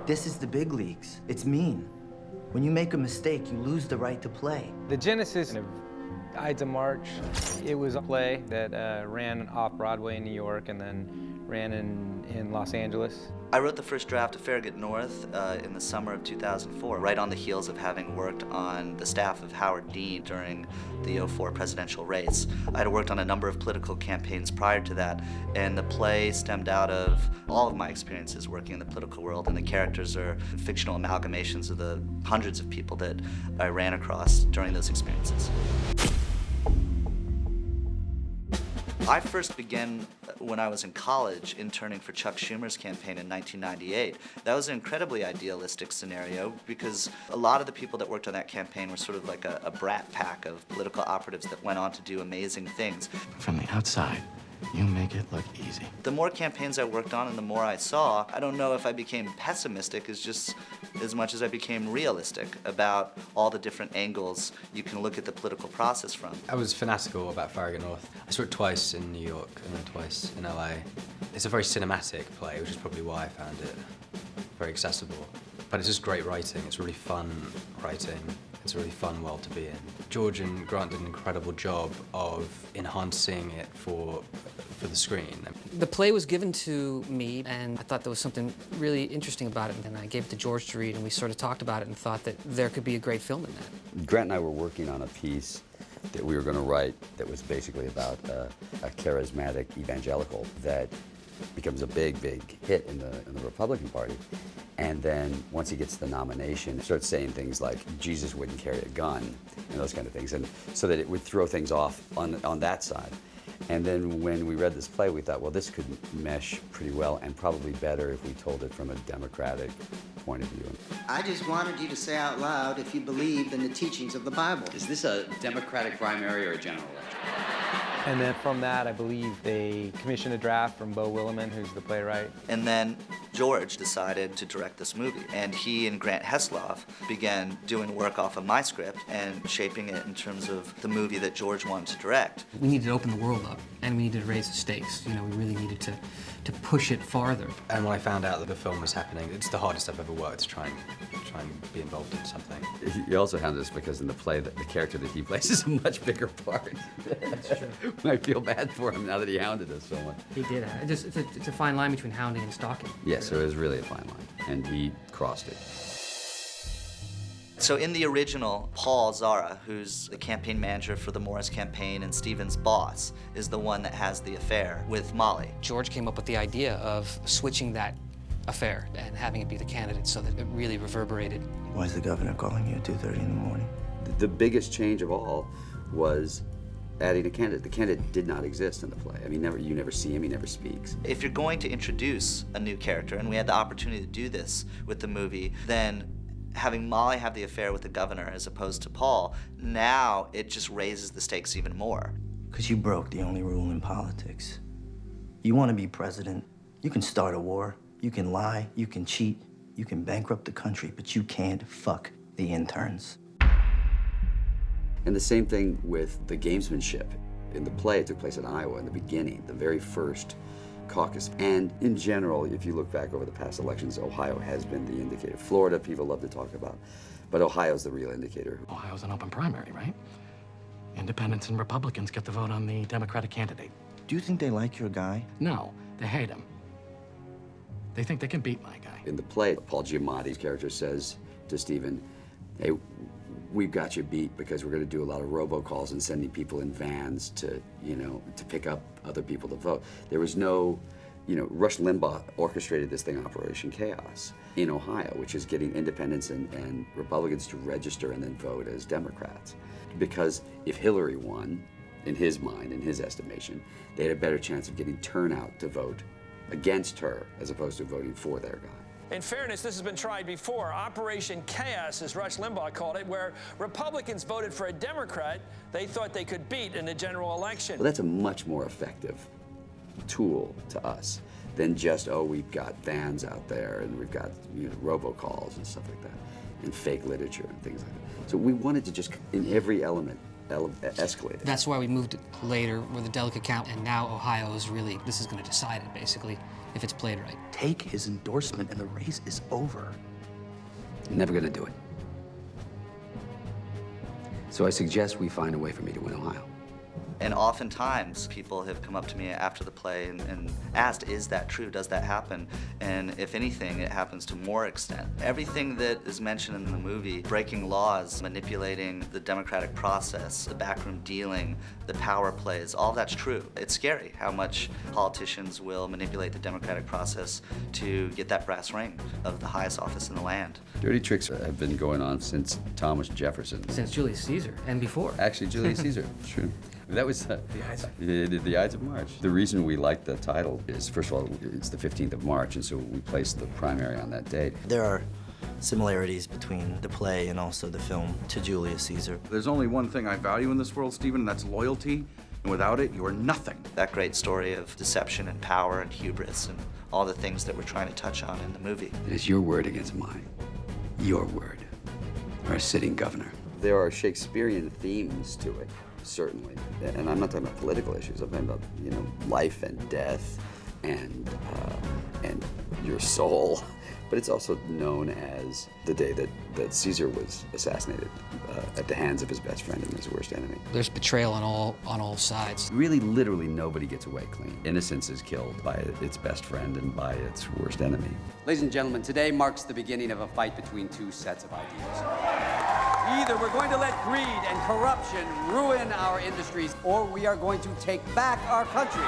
This is the big leagues. It's mean. When you make a mistake, you lose the right to play. The genesis of Ides of March, it was a play that ran off-Broadway in New York and then ran in Los Angeles. I wrote the first draft of Farragut North in the summer of 2004, right on the heels of having worked on the staff of Howard Dean during the '04 presidential race. I had worked on a number of political campaigns prior to that, and the play stemmed out of all of my experiences working in the political world, and the characters are fictional amalgamations of the hundreds of people that I ran across during those experiences. I first began when I was in college interning for Chuck Schumer's campaign in 1998. That was an incredibly idealistic scenario because a lot of the people that worked on that campaign were sort of like a brat pack of political operatives that went on to do amazing things. From the outside, you make it look easy. The more campaigns I worked on and the more I saw, I don't know if I became pessimistic as much as I became realistic about all the different angles you can look at the political process from. I was fanatical about Farragut North. I saw it twice in New York and then twice in LA. It's a very cinematic play, which is probably why I found it very accessible. But it's just great writing. It's really fun writing. It's a really fun world to be in. George and Grant did an incredible job of enhancing it for the screen. The play was given to me, and I thought there was something really interesting about it, and I gave it to George to read, and we sort of talked about it and thought that there could be a great film in that. Grant and I were working on a piece that we were going to write that was basically about a charismatic evangelical that becomes a big, big hit in the Republican Party. And then once he gets the nomination, starts saying things like Jesus wouldn't carry a gun and those kind of things, and so that it would throw things off on that side. And then when we read this play, we thought, well, this could mesh pretty well and probably better if we told it from a Democratic point of view. I just wanted you to say out loud if you believed in the teachings of the Bible. Is this a Democratic primary or a general election? And then from that, I believe they commissioned a draft from Beau Willimon, who's the playwright. And then George decided to direct this movie. And he and Grant Heslov began doing work off of my script and shaping it in terms of the movie that George wanted to direct. We needed to open the world up, and we needed to raise the stakes. You know, we really needed to push it farther. And when I found out that the film was happening, it's the hardest I've ever worked to try and be involved in something. He also handled this because in the play, the character that he plays is a much bigger part. That's true. I feel bad for him now that he hounded us so much. He did. It's a fine line between hounding and stalking. Yes, it was really a fine line, and he crossed it. So in the original, Paul Zara, who's the campaign manager for the Morris campaign and Stephen's boss, is the one that has the affair with Molly. George came up with the idea of switching that affair and having it be the candidate so that it really reverberated. Why is the governor calling you at 2:30 in the morning? The biggest change of all was adding a candidate. The candidate did not exist in the play. I mean, you never see him, he never speaks. If you're going to introduce a new character, and we had the opportunity to do this with the movie, then having Molly have the affair with the governor as opposed to Paul, now it just raises the stakes even more. Because you broke the only rule in politics. You want to be president, you can start a war, you can lie, you can cheat, you can bankrupt the country, but you can't fuck the interns. And the same thing with the gamesmanship. In the play, it took place in Iowa in the beginning, the very first caucus. And in general, if you look back over the past elections, Ohio has been the indicator. Florida, people love to talk about, but Ohio's the real indicator. Ohio's an open primary, right? Independents and Republicans get the vote on the Democratic candidate. Do you think they like your guy? No, they hate him. They think they can beat my guy. In the play, Paul Giamatti's character says to Stephen, hey, we've got you beat because we're going to do a lot of robocalls and sending people in vans to pick up other people to vote. There was no, Rush Limbaugh orchestrated this thing, Operation Chaos, in Ohio, which is getting independents and Republicans to register and then vote as Democrats. Because if Hillary won, in his mind, in his estimation, they had a better chance of getting turnout to vote against her as opposed to voting for their guy. In fairness, this has been tried before. Operation Chaos, as Rush Limbaugh called it, where Republicans voted for a Democrat they thought they could beat in the general election. Well, that's a much more effective tool to us than just, we've got vans out there and we've got robocalls and stuff like that, and fake literature and things like that. So we wanted to just, in every element, escalate it. That's why we moved it later with a delicate count, and now Ohio is really, this is going to decide it, basically. if it's played right. Take his endorsement and the race is over. Never gonna do it. So I suggest we find a way for me to win Ohio. And oftentimes, people have come up to me after the play and asked, is that true? Does that happen? And if anything, it happens to more extent. Everything that is mentioned in the movie, breaking laws, manipulating the democratic process, the backroom dealing, the power plays, all that's true. It's scary how much politicians will manipulate the democratic process to get that brass ring of the highest office in the land. Dirty tricks have been going on since Thomas Jefferson. Since Julius Caesar, and before. Actually, Julius Caesar, true. That was the Ides of March. The reason we like the title is, first of all, it's the 15th of March, and so we placed the primary on that date. There are similarities between the play and also the film to Julius Caesar. There's only one thing I value in this world, Stephen, and that's loyalty. And without it, you are nothing. That great story of deception and power and hubris and all the things that we're trying to touch on in the movie. It is your word against mine. Your word. Our sitting governor. There are Shakespearean themes to it, certainly. And I'm not talking about political issues. I'm talking about, you know, life and death and your soul. But it's also known as the day that Caesar was assassinated at the hands of his best friend and his worst enemy. There's betrayal on all sides. Really, literally nobody gets away clean. Innocence is killed by its best friend and by its worst enemy. Ladies and gentlemen, today marks the beginning of a fight between two sets of ideas. Either we're going to let greed and corruption ruin our industries, or we are going to take back our country.